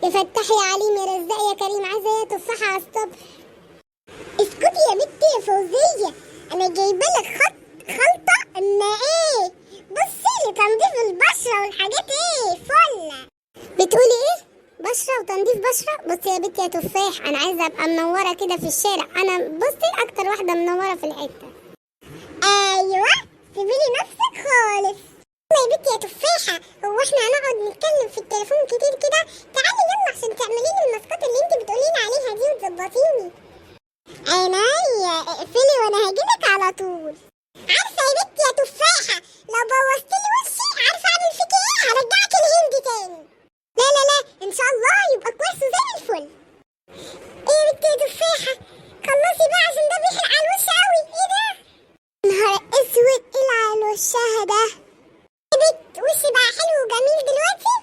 يفتح يا عليم يا رزاق يا كريم، عايزه ايه تفاحه على الصبح؟ اسكتي يا بنتي يا فوزيه، انا جايبه لك خلطه ان ايه، بصي لتنظيف البشره والحاجات ايه فله. بتقولي ايه؟ بشره وتنظيف بشره؟ بصي يا بنتي يا تفاح، انا عايزه ابقى منوره كده في الشارع، انا بصي اكتر واحده منوره في الحته. ايوه سيبيلي نفسك خالص. يا بنتي يا تفاحه، هو احنا هنقعد نتكلم في التليفون كتير كده؟ تعالي يلا عشان تعملي لي الماسكات اللي انت بتقولي لي عليها دي وتظبطيني. عينيا اقفلي وانا هجيلك على طول. عارفه يا بنتي يا تفاحه، لو بوظتيلي وشي عارفه اعمل فيكي ايه؟ هرجعك الهند تاني. لا لا لا ان شاء الله يبقى كويس وزي الفل. ايه يا بنتي يا تفاحه، خلصي بقى عشان ده بيحرق على الوش قوي. ايه ده؟ نهار اسود، ايه اللي على وشها ده؟ يا بنت وشي بقى حلو وجميل دلوقتي؟